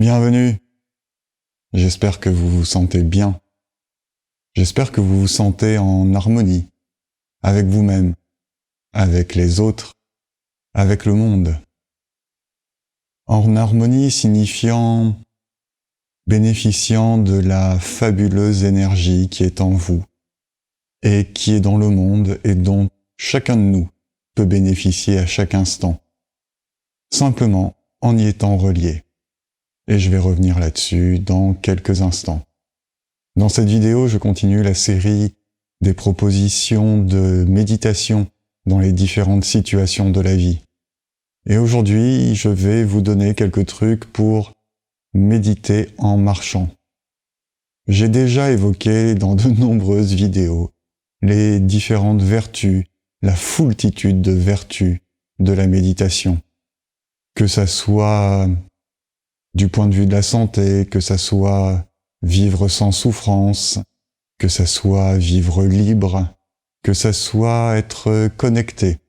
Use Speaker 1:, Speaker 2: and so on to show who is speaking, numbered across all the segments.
Speaker 1: Bienvenue. J'espère que vous vous sentez bien. J'espère que vous vous sentez en harmonie avec vous-même, avec les autres, avec le monde. En harmonie signifiant bénéficiant de la fabuleuse énergie qui est en vous et qui est dans le monde et dont chacun de nous peut bénéficier à chaque instant, simplement en y étant relié. Et je vais revenir là-dessus dans quelques instants. Dans cette vidéo, je continue la série des propositions de méditation dans les différentes situations de la vie. Et aujourd'hui, je vais vous donner quelques trucs pour méditer en marchant. J'ai déjà évoqué dans de nombreuses vidéos les différentes vertus, la foultitude de vertus de la méditation. Que ça soit du point de vue de la santé, que ça soit vivre sans souffrance, que ça soit vivre libre, que ça soit être connecté.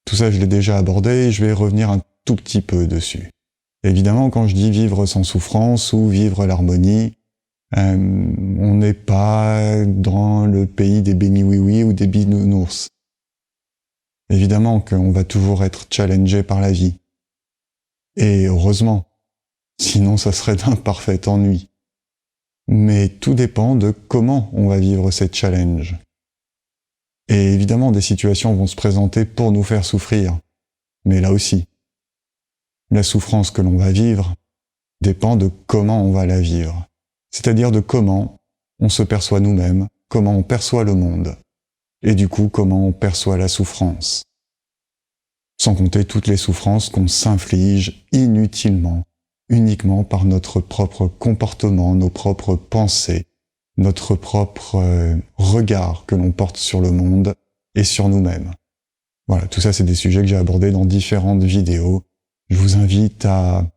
Speaker 1: Tout ça, je l'ai déjà abordé et je vais revenir un tout petit peu dessus. Évidemment, quand je dis vivre sans souffrance ou vivre l'harmonie, on n'est pas dans le pays des béni-oui-oui ou des bisounours. Évidemment qu'on va toujours être challengé par la vie. Et heureusement, sinon ça serait d'un parfait ennui. Mais tout dépend de comment on va vivre ces challenges. Et évidemment, des situations vont se présenter pour nous faire souffrir. Mais là aussi, la souffrance que l'on va vivre dépend de comment on va la vivre. C'est-à-dire de comment on se perçoit nous-mêmes, comment on perçoit le monde, et du coup, comment on perçoit la souffrance. Sans compter toutes les souffrances qu'on s'inflige inutilement, uniquement par notre propre comportement, nos propres pensées, notre propre regard que l'on porte sur le monde et sur nous-mêmes. Voilà, tout ça c'est des sujets que j'ai abordés dans différentes vidéos. Je vous invite à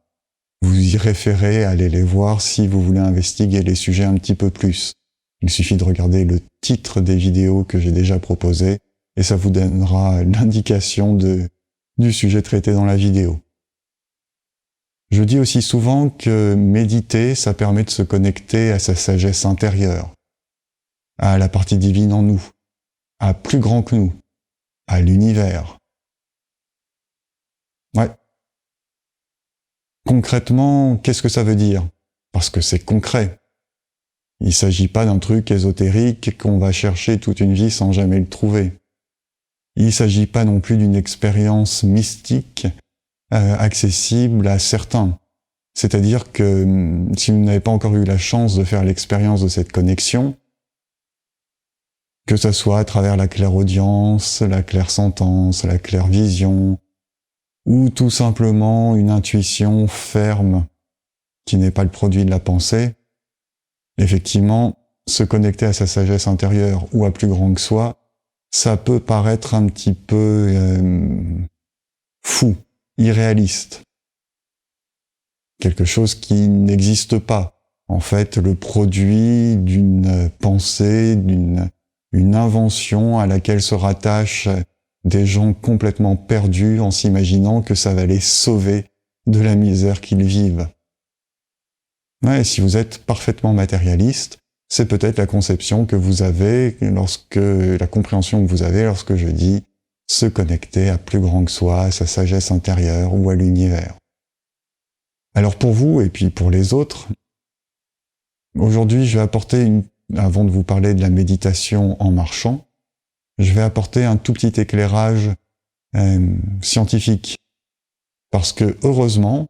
Speaker 1: vous y référer, à aller les voir si vous voulez investiguer les sujets un petit peu plus. Il suffit de regarder le titre des vidéos que j'ai déjà proposées et ça vous donnera l'indication du sujet traité dans la vidéo. Je dis aussi souvent que méditer, ça permet de se connecter à sa sagesse intérieure, à la partie divine en nous, à plus grand que nous, à l'univers. Ouais. Concrètement, qu'est-ce que ça veut dire? Parce que c'est concret. Il ne s'agit pas d'un truc ésotérique qu'on va chercher toute une vie sans jamais le trouver. Il ne s'agit pas non plus d'une expérience mystique accessible à certains. C'est-à-dire que si vous n'avez pas encore eu la chance de faire l'expérience de cette connexion, que ça soit à travers la clairaudience, la clairsentence, la clairvision, ou tout simplement une intuition ferme qui n'est pas le produit de la pensée, effectivement, se connecter à sa sagesse intérieure ou à plus grand que soi, ça peut paraître un petit peu fou, irréaliste. Quelque chose qui n'existe pas. En fait, le produit d'une pensée, d'une invention à laquelle se rattachent des gens complètement perdus en s'imaginant que ça va les sauver de la misère qu'ils vivent. Ouais, si vous êtes parfaitement matérialiste, c'est peut-être la conception que vous avez la compréhension que vous avez lorsque je dis se connecter à plus grand que soi, à sa sagesse intérieure ou à l'univers. Alors pour vous et puis pour les autres, aujourd'hui je vais apporter avant de vous parler de la méditation en marchant, je vais apporter un tout petit éclairage scientifique. Parce que heureusement,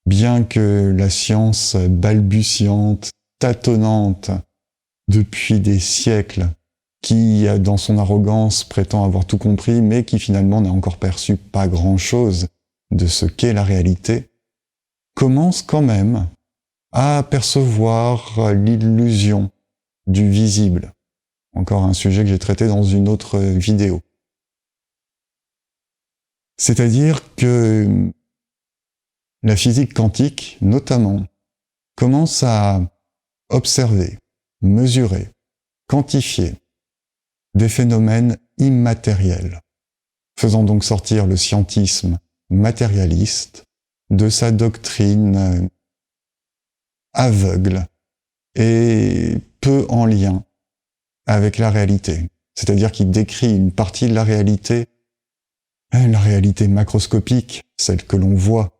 Speaker 1: bien que la science balbutiante, tâtonnante, depuis des siècles, qui, dans son arrogance, prétend avoir tout compris, mais qui finalement n'a encore perçu pas grand-chose de ce qu'est la réalité, commence quand même à percevoir l'illusion du visible. Encore un sujet que j'ai traité dans une autre vidéo. C'est-à-dire que la physique quantique, notamment, commence à observer, mesurer, quantifier des phénomènes immatériels, faisant donc sortir le scientisme matérialiste de sa doctrine aveugle et peu en lien avec la réalité. C'est-à-dire qu'il décrit une partie de la réalité macroscopique, celle que l'on voit,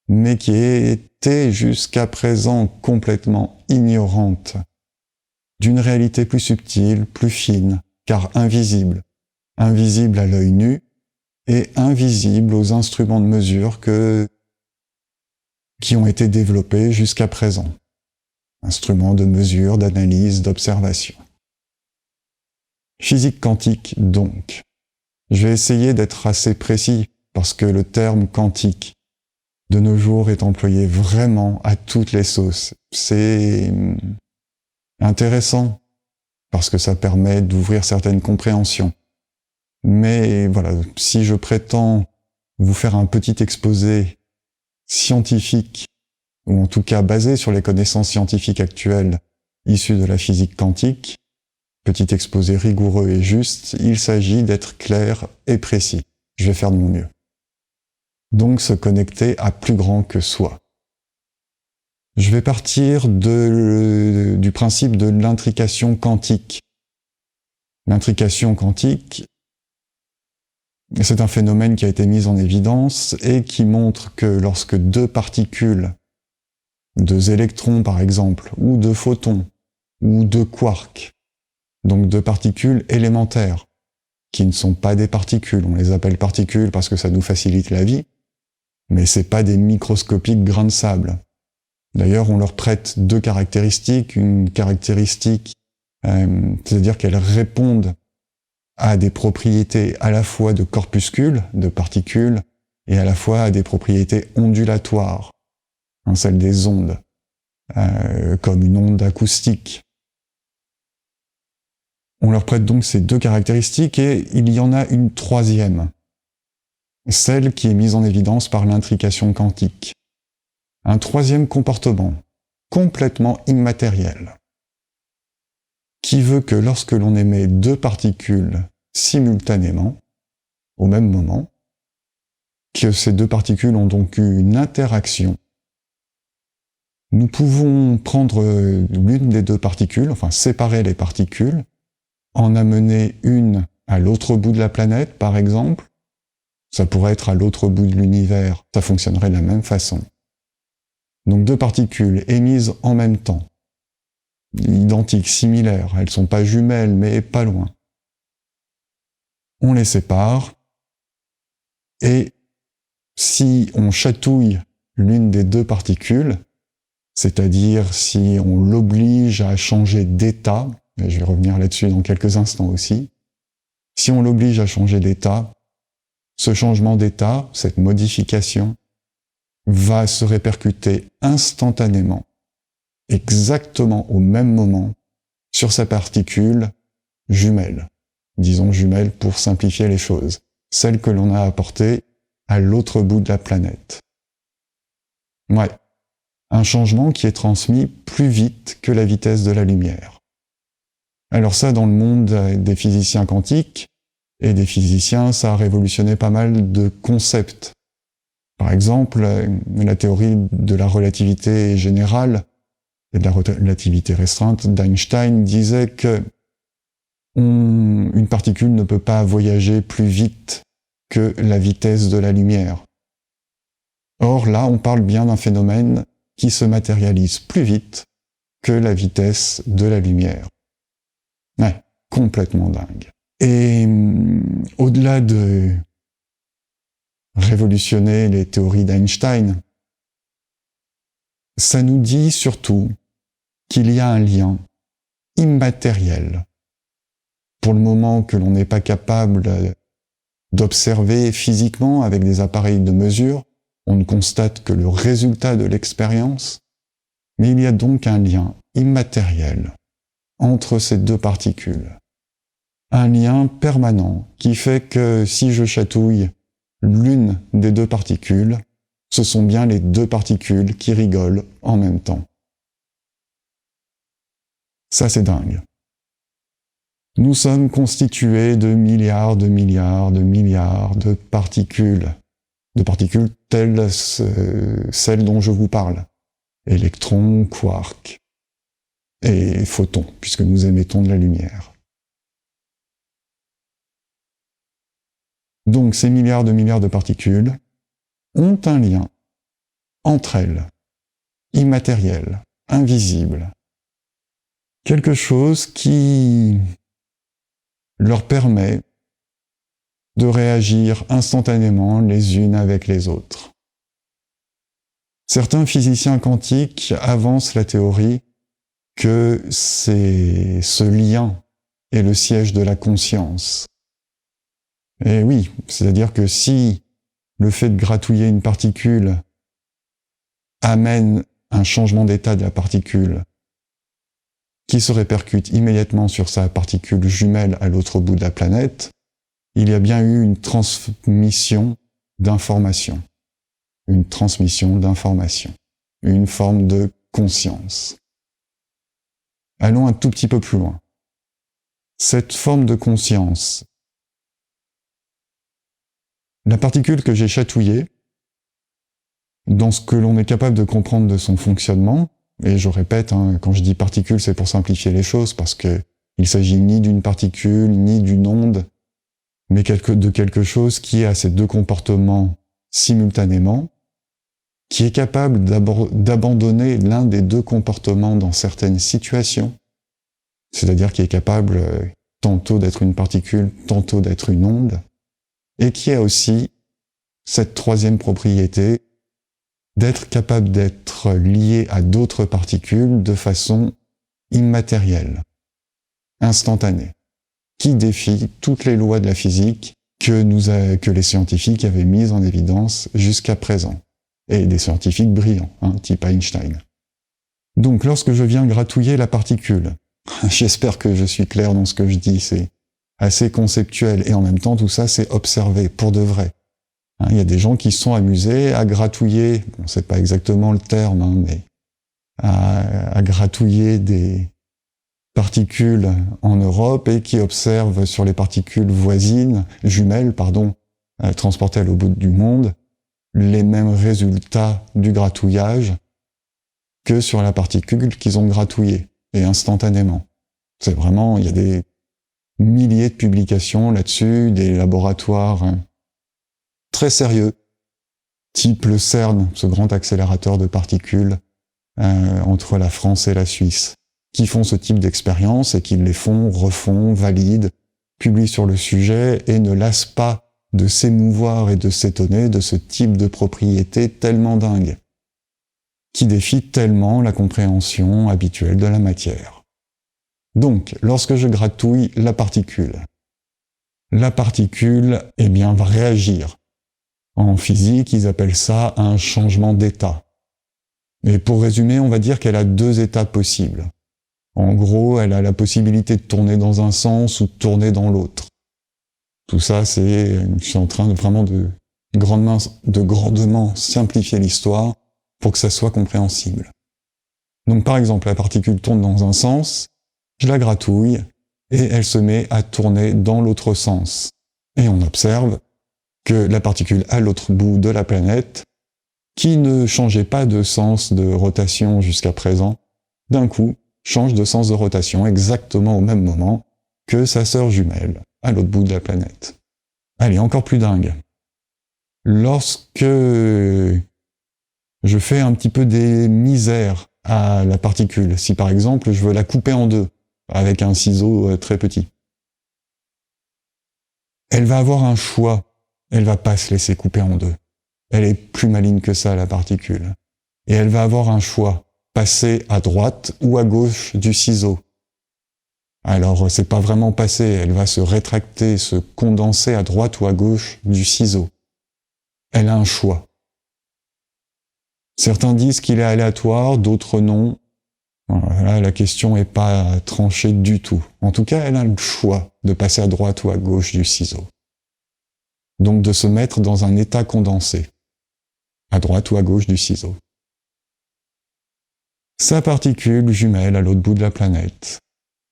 Speaker 1: mais qui était jusqu'à présent complètement ignorante d'une réalité plus subtile, plus fine, car invisible à l'œil nu et invisible aux instruments de mesure qui ont été développés jusqu'à présent. Instruments de mesure, d'analyse, d'observation. Physique quantique, donc. Je vais essayer d'être assez précis, parce que le terme quantique, de nos jours, est employé vraiment à toutes les sauces. C'est intéressant, parce que ça permet d'ouvrir certaines compréhensions. Mais voilà, si je prétends vous faire un petit exposé scientifique, ou en tout cas basé sur les connaissances scientifiques actuelles issues de la physique quantique, petit exposé rigoureux et juste, il s'agit d'être clair et précis. Je vais faire de mon mieux. Donc se connecter à plus grand que soi. Je vais partir du principe de l'intrication quantique. L'intrication quantique, c'est un phénomène qui a été mis en évidence et qui montre que lorsque deux particules, deux électrons par exemple, ou deux photons, ou deux quarks, donc deux particules élémentaires, qui ne sont pas des particules, on les appelle particules parce que ça nous facilite la vie, mais c'est pas des microscopiques grains de sable. D'ailleurs, on leur prête deux caractéristiques, une caractéristique, c'est-à-dire qu'elles répondent à des propriétés à la fois de corpuscules, de particules, et à la fois à des propriétés ondulatoires, celles des ondes, comme une onde acoustique. On leur prête donc ces deux caractéristiques et il y en a une troisième, celle qui est mise en évidence par l'intrication quantique. Un troisième comportement, complètement immatériel, qui veut que lorsque l'on émet deux particules simultanément, au même moment, que ces deux particules ont donc eu une interaction, nous pouvons prendre l'une des deux particules, enfin séparer les particules, en amener une à l'autre bout de la planète, par exemple. Ça pourrait être à l'autre bout de l'univers, ça fonctionnerait de la même façon. Donc deux particules émises en même temps, identiques, similaires, elles sont pas jumelles, mais pas loin. On les sépare, et si on chatouille l'une des deux particules, c'est-à-dire si on l'oblige à changer d'état, et je vais revenir là-dessus dans quelques instants aussi, si on l'oblige à changer d'état, ce changement d'état, cette modification, va se répercuter instantanément, exactement au même moment, sur sa particule jumelle. Disons jumelle pour simplifier les choses, celle que l'on a apportée à l'autre bout de la planète. Ouais, un changement qui est transmis plus vite que la vitesse de la lumière. Alors ça, dans le monde des physiciens quantiques et des physiciens, ça a révolutionné pas mal de concepts. Par exemple, la théorie de la relativité générale et de la relativité restreinte d'Einstein disait que une particule ne peut pas voyager plus vite que la vitesse de la lumière. Or là, on parle bien d'un phénomène qui se matérialise plus vite que la vitesse de la lumière. Ouais, complètement dingue. Et au-delà de révolutionner les théories d'Einstein, ça nous dit surtout qu'il y a un lien immatériel, pour le moment que l'on n'est pas capable d'observer physiquement avec des appareils de mesure, on ne constate que le résultat de l'expérience, mais il y a donc un lien immatériel entre ces deux particules. Un lien permanent qui fait que si je chatouille l'une des deux particules, ce sont bien les deux particules qui rigolent en même temps. Ça, c'est dingue. Nous sommes constitués de milliards de milliards de milliards de particules de particules telles celles dont je vous parle. Électrons, quarks et photons, puisque nous émettons de la lumière. Donc ces milliards de particules ont un lien entre elles, immatériel, invisible. Quelque chose qui leur permet de réagir instantanément les unes avec les autres. Certains physiciens quantiques avancent la théorie que ce lien est le siège de la conscience. Et oui, c'est-à-dire que si le fait de gratouiller une particule amène un changement d'état de la particule qui se répercute immédiatement sur sa particule jumelle à l'autre bout de la planète, il y a bien eu une transmission d'informations. Une transmission d'informations. Une forme de conscience. Allons un tout petit peu plus loin. Cette forme de conscience, la particule que j'ai chatouillée, dans ce que l'on est capable de comprendre de son fonctionnement, et je répète, quand je dis particule, c'est pour simplifier les choses, parce que il s'agit ni d'une particule, ni d'une onde, mais de quelque chose qui a ces deux comportements simultanément, qui est capable d'abandonner l'un des deux comportements dans certaines situations, c'est-à-dire qui est capable tantôt d'être une particule, tantôt d'être une onde, et qui a aussi cette troisième propriété d'être capable d'être lié à d'autres particules de façon immatérielle, instantanée, qui défie toutes les lois de la physique que les scientifiques avaient mises en évidence jusqu'à présent. Et des scientifiques brillants, type Einstein. Donc lorsque je viens gratouiller la particule, j'espère que je suis clair dans ce que je dis, c'est assez conceptuel, et en même temps tout ça c'est observé, pour de vrai. Il y a des gens qui se sont amusés à gratouiller, bon, c'est pas exactement le terme, mais à gratouiller des particules en Europe et qui observent sur les particules voisines, jumelles, transportées à l'autre bout du monde, les mêmes résultats du gratouillage que sur la particule qu'ils ont gratouillée, et instantanément. C'est vraiment, il y a des milliers de publications là-dessus, des laboratoires très sérieux, type le CERN, ce grand accélérateur de particules entre la France et la Suisse, qui font ce type d'expériences et qui les font, refont, valident, publient sur le sujet et ne lassent pas de s'émouvoir et de s'étonner de ce type de propriété tellement dingue, qui défie tellement la compréhension habituelle de la matière. Donc, lorsque je gratouille la particule, va réagir. En physique, ils appellent ça un changement d'état. Et pour résumer, on va dire qu'elle a deux états possibles. En gros, elle a la possibilité de tourner dans un sens ou de tourner dans l'autre. Tout ça, je suis en train de grandement simplifier l'histoire pour que ça soit compréhensible. Donc par exemple, la particule tourne dans un sens, je la gratouille, et elle se met à tourner dans l'autre sens. Et on observe que la particule à l'autre bout de la planète, qui ne changeait pas de sens de rotation jusqu'à présent, d'un coup, change de sens de rotation exactement au même moment que sa sœur jumelle, à l'autre bout de la planète. Allez, encore plus dingue. Lorsque je fais un petit peu des misères à la particule, si par exemple je veux la couper en deux, avec un ciseau très petit, elle va avoir un choix, elle va pas se laisser couper en deux. Elle est plus maligne que ça, la particule. Et elle va avoir un choix, passer à droite ou à gauche du ciseau. Alors, c'est pas vraiment passer, elle va se rétracter, se condenser à droite ou à gauche du ciseau. Elle a un choix. Certains disent qu'il est aléatoire, d'autres non. Là, la question n'est pas tranchée du tout. En tout cas, elle a le choix de passer à droite ou à gauche du ciseau. Donc de se mettre dans un état condensé, à droite ou à gauche du ciseau. Sa particule jumelle à l'autre bout de la planète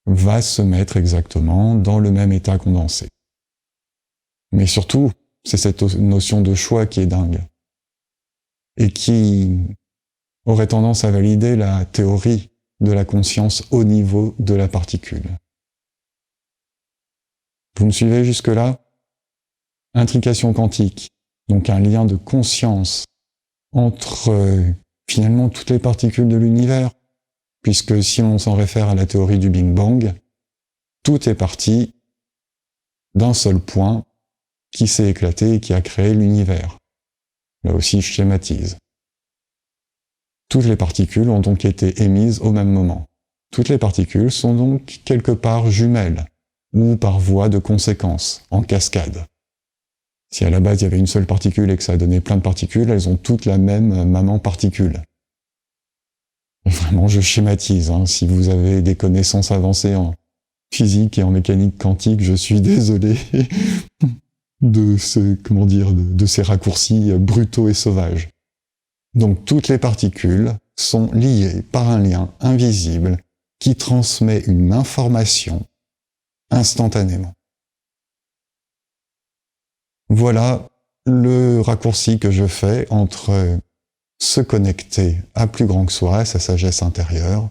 Speaker 1: va se mettre exactement dans le même état condensé. Mais surtout, C'est cette notion de choix qui est dingue. Et qui aurait tendance à valider la théorie de la conscience au niveau de la particule. Vous me suivez jusque-là? Intrication quantique, donc un lien de conscience entre finalement toutes les particules de l'univers, puisque si on s'en réfère à la théorie du Big Bang, tout est parti d'un seul point qui s'est éclaté et qui a créé l'univers. Là aussi, je schématise. Toutes les particules ont donc été émises au même moment. Toutes les particules sont donc quelque part jumelles, ou par voie de conséquence, en cascade. Si à la base il y avait une seule particule et que ça a donné plein de particules, elles ont toutes la même maman particule. Vraiment, je schématise. Si vous avez des connaissances avancées en physique et en mécanique quantique, je suis désolé de ces raccourcis brutaux et sauvages. Donc toutes les particules sont liées par un lien invisible qui transmet une information instantanément. Voilà le raccourci que je fais entre se connecter à plus grand que soi, à sa sagesse intérieure,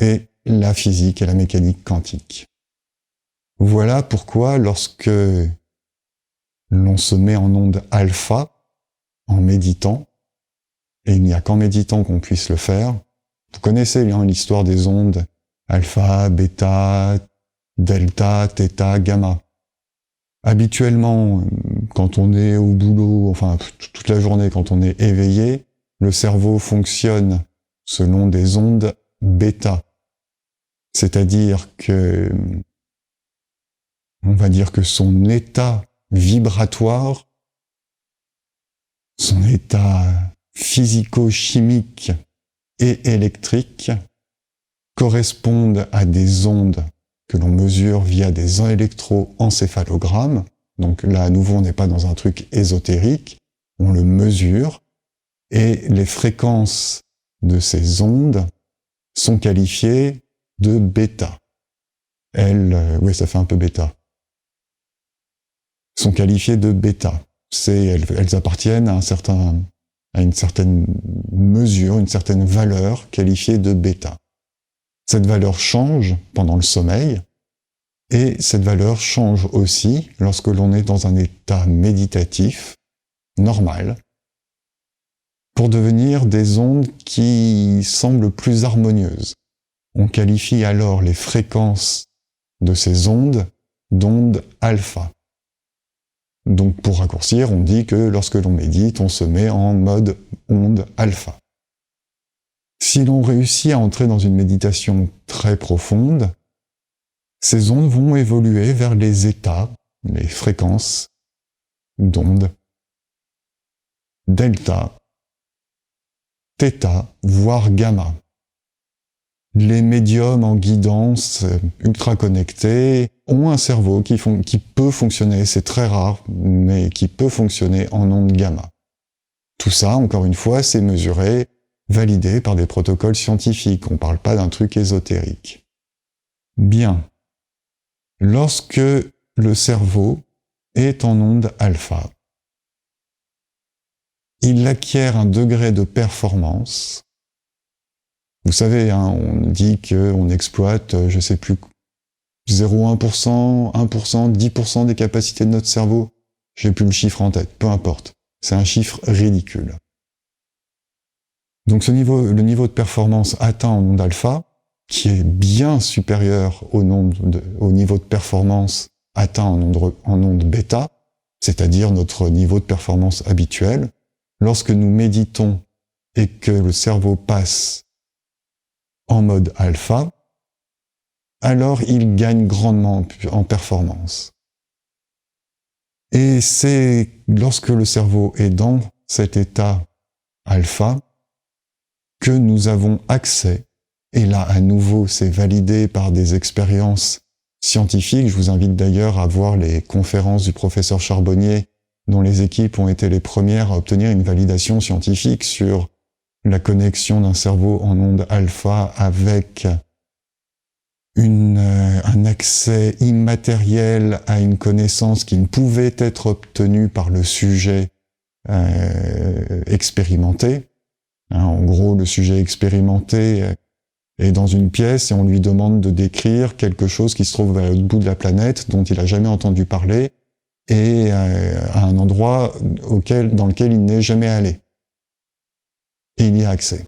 Speaker 1: et la physique et la mécanique quantique. Voilà pourquoi lorsque l'on se met en onde alpha, en méditant, et il n'y a qu'en méditant qu'on puisse le faire, vous connaissez l'histoire des ondes alpha, bêta, delta, θ, gamma. Habituellement, quand on est au boulot, enfin toute la journée, quand on est éveillé, le cerveau fonctionne selon des ondes bêta. C'est-à-dire que, on va dire que son état vibratoire, son état physico-chimique et électrique correspondent à des ondes que l'on mesure via des électroencéphalogrammes. Donc là, à nouveau, on n'est pas dans un truc ésotérique, on le mesure, et les fréquences de ces ondes sont qualifiées de bêta. Oui, ça fait un peu bêta. Sont qualifiées de bêta. Elles appartiennent à une certaine mesure, une certaine valeur qualifiée de bêta. Cette valeur change pendant le sommeil, et cette valeur change aussi lorsque l'on est dans un état méditatif, normal, pour devenir des ondes qui semblent plus harmonieuses. On qualifie alors les fréquences de ces ondes d'ondes alpha. Donc pour raccourcir, on dit que lorsque l'on médite, on se met en mode onde alpha. Si l'on réussit à entrer dans une méditation très profonde, ces ondes vont évoluer vers les états, les fréquences d'ondes delta, θ, voire gamma. Les médiums en guidance ultra connectés ont un cerveau qui peut fonctionner, c'est très rare, mais qui peut fonctionner en ondes gamma. Tout ça, encore une fois, c'est mesuré, validé par des protocoles scientifiques. On ne parle pas d'un truc ésotérique. Bien. Lorsque le cerveau est en onde alpha, il acquiert un degré de performance. Vous savez, on dit qu'on exploite, je sais plus, 0,1%, 1%, 10% des capacités de notre cerveau. J'ai plus le chiffre en tête, peu importe. C'est un chiffre ridicule. Donc le niveau de performance atteint en onde alpha, qui est bien supérieur au niveau de performance atteint en onde bêta, c'est-à-dire notre niveau de performance habituel, lorsque nous méditons et que le cerveau passe en mode alpha, alors il gagne grandement en performance. Et c'est lorsque le cerveau est dans cet état alpha que nous avons accès, et là à nouveau c'est validé par des expériences scientifiques. Je vous invite d'ailleurs à voir les conférences du professeur Charbonnier, dont les équipes ont été les premières à obtenir une validation scientifique sur la connexion d'un cerveau en onde alpha avec un accès immatériel à une connaissance qui ne pouvait être obtenue par le sujet expérimenté. En gros, le sujet expérimenté est dans une pièce et on lui demande de décrire quelque chose qui se trouve à l'autre bout de la planète, dont il n'a jamais entendu parler, et à un endroit dans lequel il n'est jamais allé. Et il y a accès.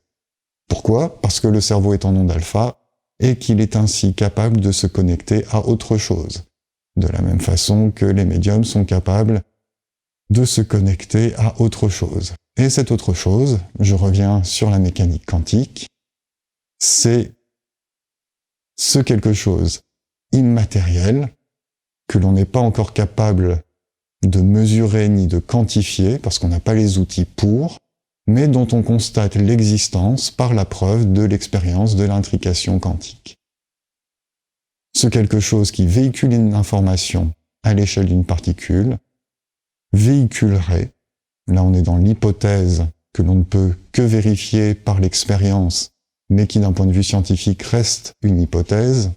Speaker 1: Pourquoi ? Parce que le cerveau est en onde alpha et qu'il est ainsi capable de se connecter à autre chose. De la même façon que les médiums sont capables de se connecter à autre chose. Et cette autre chose, je reviens sur la mécanique quantique, c'est ce quelque chose immatériel que l'on n'est pas encore capable de mesurer ni de quantifier, parce qu'on n'a pas les outils pour, mais dont on constate l'existence par la preuve de l'expérience de l'intrication quantique. Ce quelque chose qui véhicule une information à l'échelle d'une particule véhiculerait, là on est dans l'hypothèse que l'on ne peut que vérifier par l'expérience, mais qui d'un point de vue scientifique reste une hypothèse.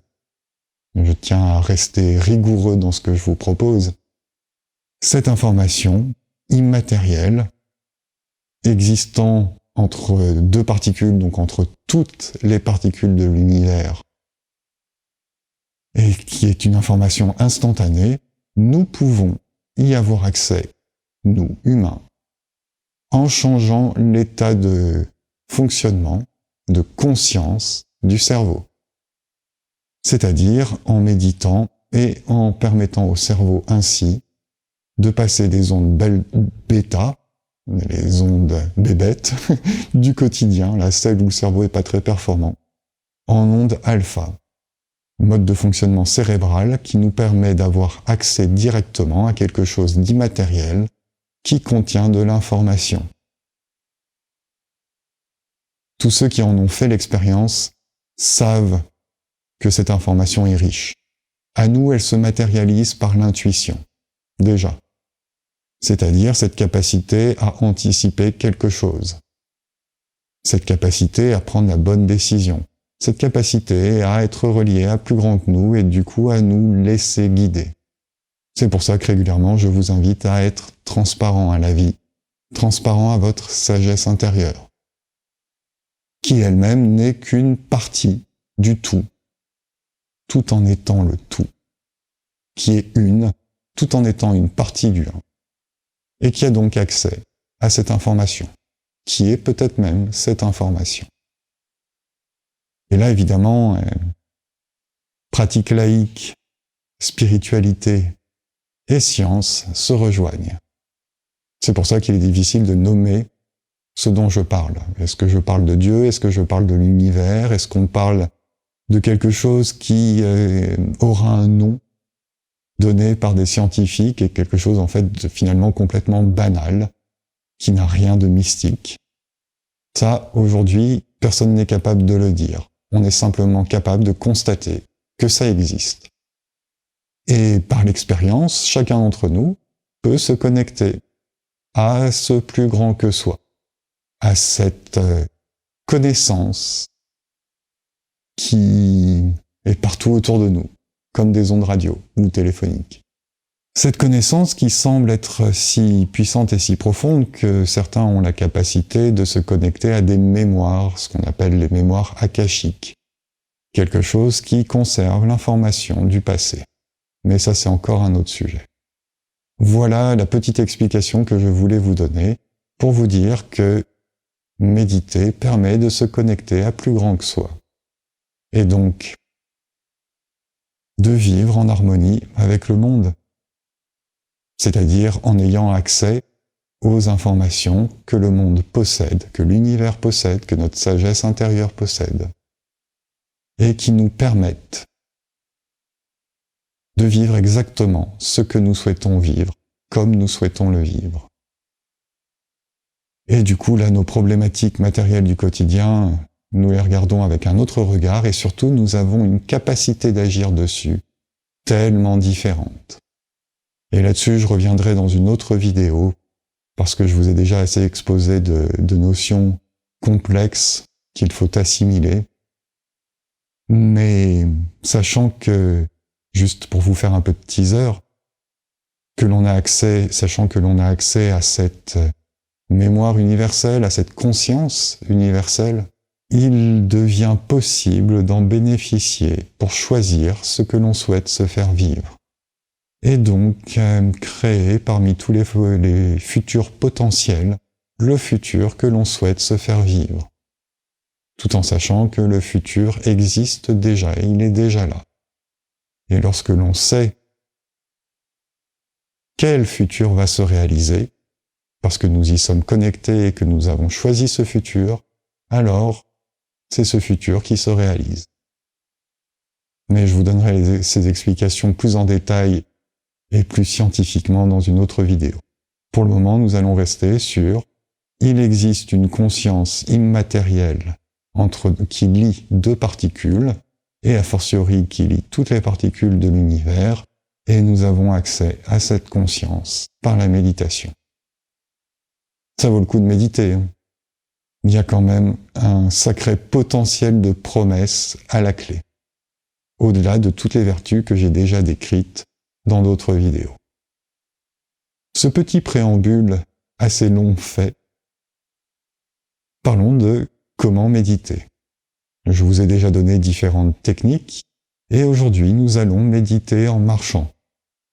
Speaker 1: Je tiens à rester rigoureux dans ce que je vous propose. Cette information immatérielle, existant entre deux particules, donc entre toutes les particules de l'univers, et qui est une information instantanée, nous pouvons y avoir accès, nous, humains, en changeant l'état de fonctionnement, de conscience du cerveau. C'est-à-dire en méditant et en permettant au cerveau ainsi de passer des ondes bêta, les ondes bébêtes du quotidien, là, celles où le cerveau n'est pas très performant, en ondes alpha, mode de fonctionnement cérébral qui nous permet d'avoir accès directement à quelque chose d'immatériel qui contient de l'information. Tous ceux qui en ont fait l'expérience savent que cette information est riche. À nous, elle se matérialise par l'intuition, déjà. C'est-à-dire cette capacité à anticiper quelque chose. Cette capacité à prendre la bonne décision. Cette capacité à être relié à plus grand que nous et du coup à nous laisser guider. C'est pour ça que régulièrement je vous invite à être transparent à la vie, transparent à votre sagesse intérieure, qui elle-même n'est qu'une partie du tout en étant le tout, qui est une, tout en étant une partie du un, et qui a donc accès à cette information, qui est peut-être même cette information. Et là, évidemment, pratique laïque, spiritualité et science se rejoignent. C'est pour ça qu'il est difficile de nommer ce dont je parle. Est-ce que je parle de Dieu? Est-ce que je parle de l'univers? Est-ce qu'on parle de quelque chose qui aura un nom donné par des scientifiques et quelque chose en fait de finalement complètement banal, qui n'a rien de mystique? Ça, aujourd'hui, personne n'est capable de le dire. On est simplement capable de constater que ça existe. Et par l'expérience, chacun d'entre nous peut se connecter à ce plus grand que soi, à cette connaissance qui est partout autour de nous, comme des ondes radio ou téléphoniques. Cette connaissance qui semble être si puissante et si profonde que certains ont la capacité de se connecter à des mémoires, ce qu'on appelle les mémoires akashiques, quelque chose qui conserve l'information du passé. Mais ça, c'est encore un autre sujet. Voilà la petite explication que je voulais vous donner pour vous dire que méditer permet de se connecter à plus grand que soi. Et donc, de vivre en harmonie avec le monde. C'est-à-dire en ayant accès aux informations que le monde possède, que l'univers possède, que notre sagesse intérieure possède, et qui nous permettent de vivre exactement ce que nous souhaitons vivre, comme nous souhaitons le vivre. Et du coup, là, nos problématiques matérielles du quotidien, nous les regardons avec un autre regard, et surtout, nous avons une capacité d'agir dessus tellement différente. Et là-dessus, je reviendrai dans une autre vidéo, parce que je vous ai déjà assez exposé de notions complexes qu'il faut assimiler. Mais sachant que, juste pour vous faire un peu de teaser, sachant que l'on a accès à cette mémoire universelle, à cette conscience universelle, il devient possible d'en bénéficier pour choisir ce que l'on souhaite se faire vivre. Et donc créer parmi tous les futurs potentiels, le futur que l'on souhaite se faire vivre. Tout en sachant que le futur existe déjà, il est déjà là. Et lorsque l'on sait quel futur va se réaliser, parce que nous y sommes connectés et que nous avons choisi ce futur, alors c'est ce futur qui se réalise. Mais je vous donnerai ces explications plus en détail et plus scientifiquement dans une autre vidéo. Pour le moment, nous allons rester sur « Il existe une conscience immatérielle qui lie deux particules, et a fortiori qui lie toutes les particules de l'univers, et nous avons accès à cette conscience par la méditation. » Ça vaut le coup de méditer. Il y a quand même un sacré potentiel de promesses à la clé, au-delà de toutes les vertus que j'ai déjà décrites dans d'autres vidéos. Ce petit préambule assez long fait, parlons de comment méditer. Je vous ai déjà donné différentes techniques, et aujourd'hui nous allons méditer en marchant.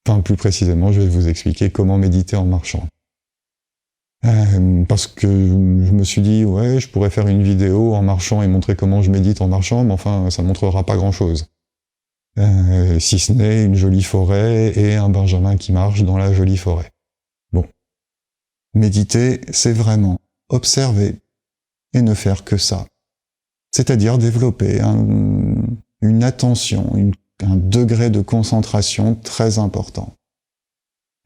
Speaker 1: Enfin, plus précisément, je vais vous expliquer comment méditer en marchant. Parce que je me suis dit, ouais, je pourrais faire une vidéo en marchant et montrer comment je médite en marchant, mais enfin, ça montrera pas grand-chose. Si ce n'est une jolie forêt et un Benjamin qui marche dans la jolie forêt. Bon. Méditer, c'est vraiment observer et ne faire que ça. C'est-à-dire développer une attention, un degré de concentration très important.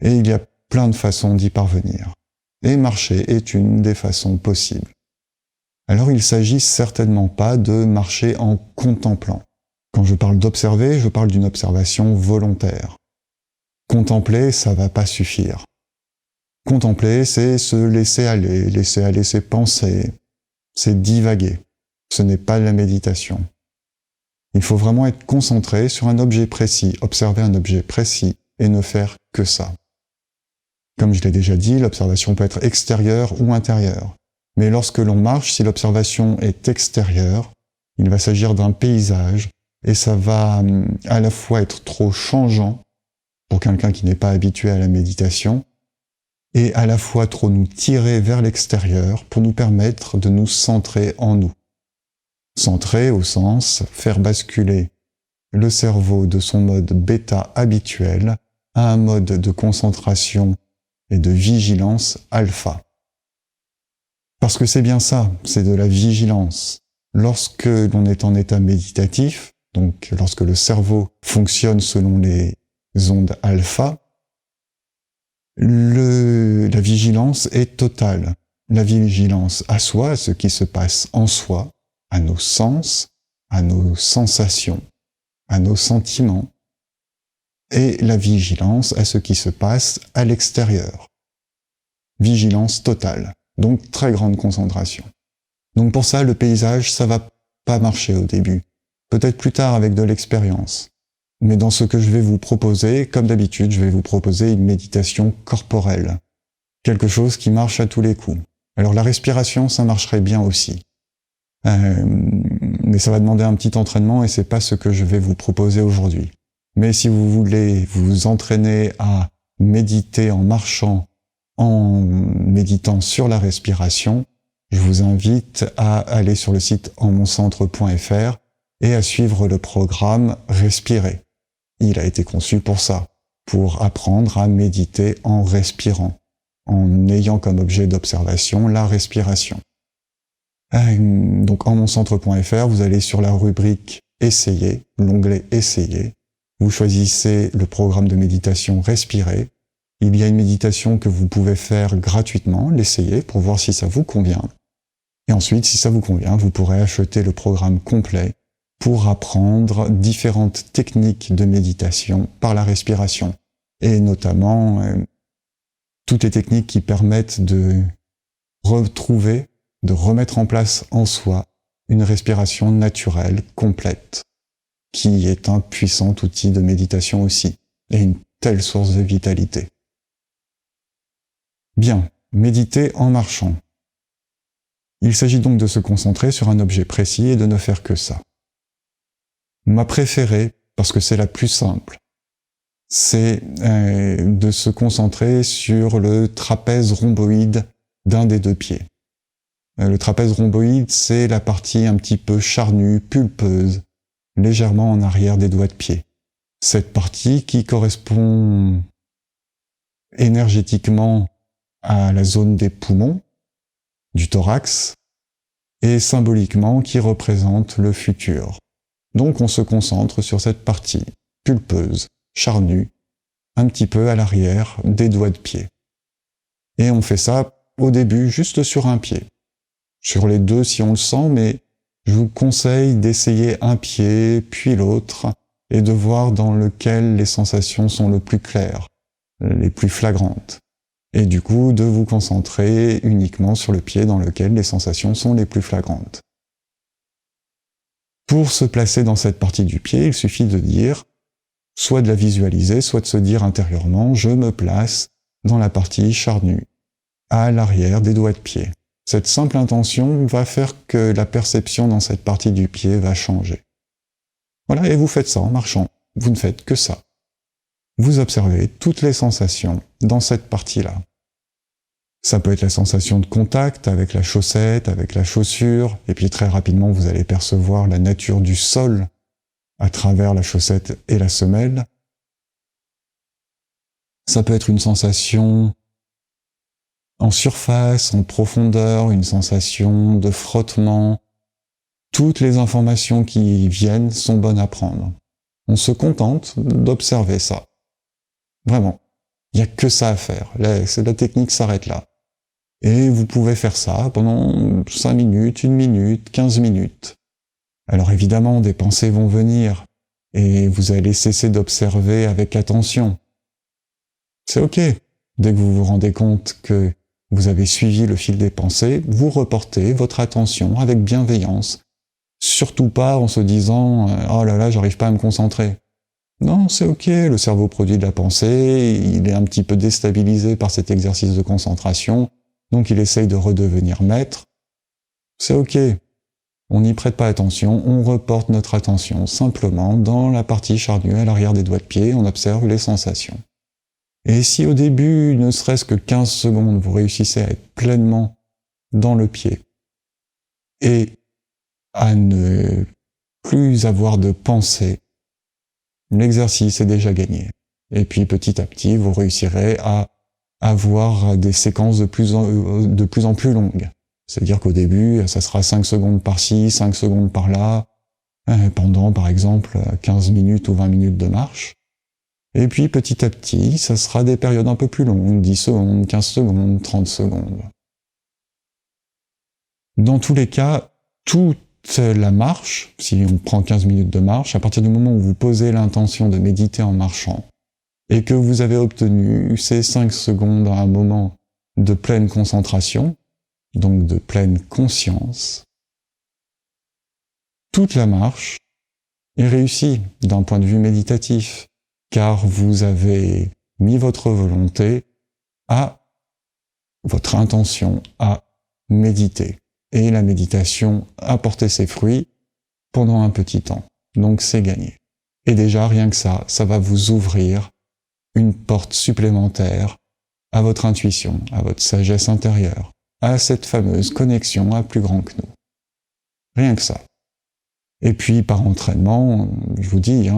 Speaker 1: Et il y a plein de façons d'y parvenir. Et marcher est une des façons possibles. Alors il ne s'agit certainement pas de marcher en contemplant. Quand je parle d'observer, je parle d'une observation volontaire. Contempler, ça va pas suffire. Contempler, c'est se laisser aller ses pensées, c'est divaguer. Ce n'est pas la méditation. Il faut vraiment être concentré sur un objet précis, observer un objet précis et ne faire que ça. Comme je l'ai déjà dit, l'observation peut être extérieure ou intérieure. Mais lorsque l'on marche, si l'observation est extérieure, il va s'agir d'un paysage et ça va à la fois être trop changeant pour quelqu'un qui n'est pas habitué à la méditation et à la fois trop nous tirer vers l'extérieur pour nous permettre de nous centrer en nous. Centrer au sens faire basculer le cerveau de son mode bêta habituel à un mode de concentration et de vigilance alpha. Parce que c'est bien ça, c'est de la vigilance. Lorsque l'on est en état méditatif, donc lorsque le cerveau fonctionne selon les ondes alpha, la vigilance est totale. La vigilance à soi, à ce qui se passe en soi, à nos sens, à nos sensations, à nos sentiments, et la vigilance à ce qui se passe à l'extérieur. Vigilance totale, donc très grande concentration. Donc pour ça, le paysage, ça va pas marcher au début. Peut-être plus tard avec de l'expérience. Mais dans ce que je vais vous proposer, comme d'habitude, je vais vous proposer une méditation corporelle. Quelque chose qui marche à tous les coups. Alors la respiration, ça marcherait bien aussi. Mais ça va demander un petit entraînement et c'est pas ce que je vais vous proposer aujourd'hui. Mais si vous voulez vous entraîner à méditer en marchant, en méditant sur la respiration, je vous invite à aller sur le site enmoncentre.fr et à suivre le programme Respirer. Il a été conçu pour ça, pour apprendre à méditer en respirant, en ayant comme objet d'observation la respiration. Donc enmoncentre.fr, vous allez sur la rubrique Essayer, l'onglet Essayer. Vous choisissez le programme de méditation Respirer. Il y a une méditation que vous pouvez faire gratuitement, l'essayer pour voir si ça vous convient. Et ensuite, si ça vous convient, vous pourrez acheter le programme complet pour apprendre différentes techniques de méditation par la respiration. Et notamment, toutes les techniques qui permettent de retrouver, de remettre en place en soi une respiration naturelle, complète, qui est un puissant outil de méditation aussi, et une telle source de vitalité. Bien, méditer en marchant. Il s'agit donc de se concentrer sur un objet précis et de ne faire que ça. Ma préférée, parce que c'est la plus simple, c'est de se concentrer sur le trapèze rhomboïde d'un des deux pieds. Le trapèze rhomboïde, c'est la partie un petit peu charnue, pulpeuse, légèrement en arrière des doigts de pied. Cette partie qui correspond énergétiquement à la zone des poumons, du thorax, et symboliquement qui représente le futur. Donc on se concentre sur cette partie pulpeuse, charnue, un petit peu à l'arrière des doigts de pied. Et on fait ça au début juste sur un pied. Sur les deux si on le sent, mais je vous conseille d'essayer un pied, puis l'autre, et de voir dans lequel les sensations sont le plus claires, les plus flagrantes. Et du coup, de vous concentrer uniquement sur le pied dans lequel les sensations sont les plus flagrantes. Pour se placer dans cette partie du pied, il suffit de dire, soit de la visualiser, soit de se dire intérieurement, je me place dans la partie charnue, à l'arrière des doigts de pied. Cette simple intention va faire que la perception dans cette partie du pied va changer. Voilà, et vous faites ça en marchant. Vous ne faites que ça. Vous observez toutes les sensations dans cette partie-là. Ça peut être la sensation de contact avec la chaussette, avec la chaussure, et puis très rapidement vous allez percevoir la nature du sol à travers la chaussette et la semelle. Ça peut être une sensation en surface, en profondeur, une sensation de frottement. Toutes les informations qui viennent sont bonnes à prendre. On se contente d'observer ça. Vraiment. Il n'y a que ça à faire. La technique s'arrête là. Et vous pouvez faire ça pendant 5 minutes, 1 minute, 15 minutes. Alors évidemment, des pensées vont venir et vous allez cesser d'observer avec attention. C'est ok. Dès que vous vous rendez compte que vous avez suivi le fil des pensées, vous reportez votre attention avec bienveillance. Surtout pas en se disant « Oh là là, j'arrive pas à me concentrer ». Non, c'est ok, le cerveau produit de la pensée, il est un petit peu déstabilisé par cet exercice de concentration, donc il essaye de redevenir maître. C'est ok. On n'y prête pas attention, on reporte notre attention simplement dans la partie charnue à l'arrière des doigts de pied, on observe les sensations. Et si au début, ne serait-ce que 15 secondes, vous réussissez à être pleinement dans le pied et à ne plus avoir de pensée, l'exercice est déjà gagné. Et puis petit à petit, vous réussirez à avoir des séquences de plus en plus longues. C'est-à-dire qu'au début, ça sera 5 secondes par-ci, 5 secondes par-là, pendant par exemple 15 minutes ou 20 minutes de marche. Et puis petit à petit, ça sera des périodes un peu plus longues, 10 secondes, 15 secondes, 30 secondes. Dans tous les cas, toute la marche, si on prend 15 minutes de marche, à partir du moment où vous posez l'intention de méditer en marchant, et que vous avez obtenu ces 5 secondes à un moment de pleine concentration, donc de pleine conscience, toute la marche est réussie d'un point de vue méditatif, car vous avez mis votre volonté à, votre intention à méditer. Et la méditation a porté ses fruits pendant un petit temps. Donc c'est gagné. Et déjà, rien que ça va vous ouvrir une porte supplémentaire à votre intuition, à votre sagesse intérieure, à cette fameuse connexion à plus grand que nous. Rien que ça. Et puis, par entraînement, je vous dis,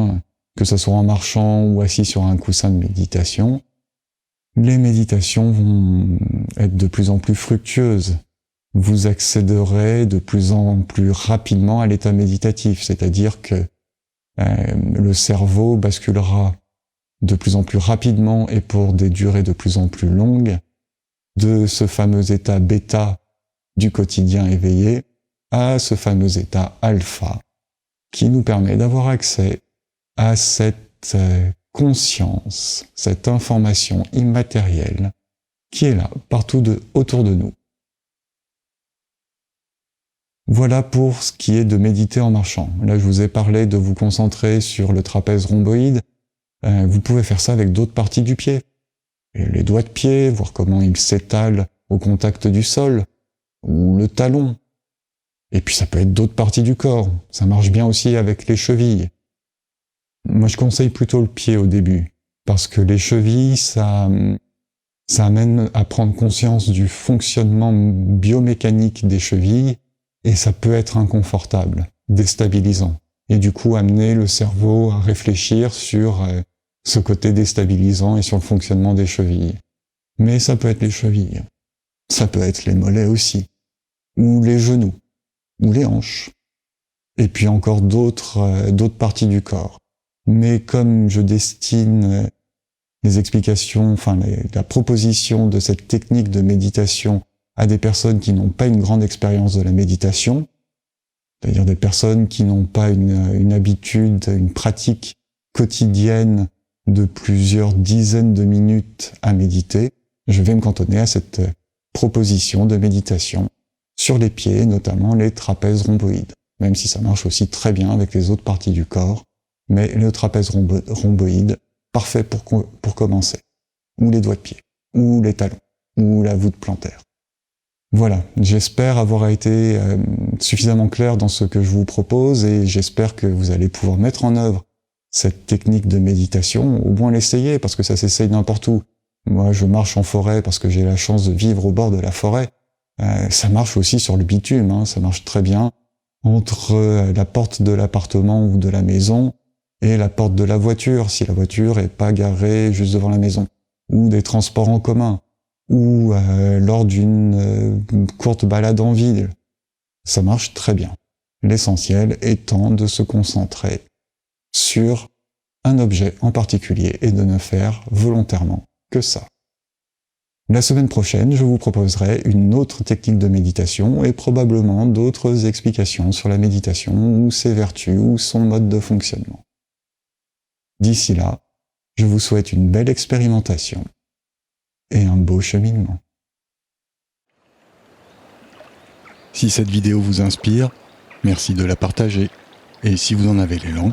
Speaker 1: que ce soit en marchant ou assis sur un coussin de méditation, les méditations vont être de plus en plus fructueuses. Vous accéderez de plus en plus rapidement à l'état méditatif, c'est-à-dire que le cerveau basculera de plus en plus rapidement et pour des durées de plus en plus longues de ce fameux état bêta du quotidien éveillé à ce fameux état alpha qui nous permet d'avoir accès à cette conscience, cette information immatérielle qui est là, partout autour de nous. Voilà pour ce qui est de méditer en marchant. Là, je vous ai parlé de vous concentrer sur le trapèze rhomboïde. Vous pouvez faire ça avec d'autres parties du pied. Et les doigts de pied, voir comment ils s'étalent au contact du sol, ou le talon. Et puis ça peut être d'autres parties du corps. Ça marche bien aussi avec les chevilles. Moi, je conseille plutôt le pied au début, parce que les chevilles, ça amène à prendre conscience du fonctionnement biomécanique des chevilles, et ça peut être inconfortable, déstabilisant, et du coup amener le cerveau à réfléchir sur ce côté déstabilisant et sur le fonctionnement des chevilles. Mais ça peut être les chevilles, ça peut être les mollets aussi, ou les genoux, ou les hanches, et puis encore d'autres parties du corps. Mais comme je destine les explications, la proposition de cette technique de méditation à des personnes qui n'ont pas une grande expérience de la méditation, c'est-à-dire des personnes qui n'ont pas une habitude, une pratique quotidienne de plusieurs dizaines de minutes à méditer, je vais me cantonner à cette proposition de méditation sur les pieds, notamment les trapèzes rhomboïdes, même si ça marche aussi très bien avec les autres parties du corps, mais le trapèze rhomboïde, parfait pour commencer, ou les doigts de pied, ou les talons, ou la voûte plantaire. Voilà, j'espère avoir été suffisamment clair dans ce que je vous propose et j'espère que vous allez pouvoir mettre en œuvre cette technique de méditation, au moins l'essayer, parce que ça s'essaye n'importe où. Moi, je marche en forêt parce que j'ai la chance de vivre au bord de la forêt. Ça marche aussi sur le bitume, ça marche très bien entre la porte de l'appartement ou de la maison et la porte de la voiture, si la voiture est pas garée juste devant la maison, ou des transports en commun, ou lors d'une courte balade en ville. Ça marche très bien. L'essentiel étant de se concentrer sur un objet en particulier et de ne faire volontairement que ça. La semaine prochaine, je vous proposerai une autre technique de méditation et probablement d'autres explications sur la méditation ou ses vertus ou son mode de fonctionnement. D'ici là, je vous souhaite une belle expérimentation et un beau cheminement. Si cette vidéo vous inspire, merci de la partager et si vous en avez l'élan,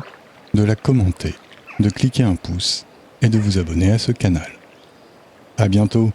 Speaker 1: de la commenter, de cliquer un pouce et de vous abonner à ce canal. À bientôt!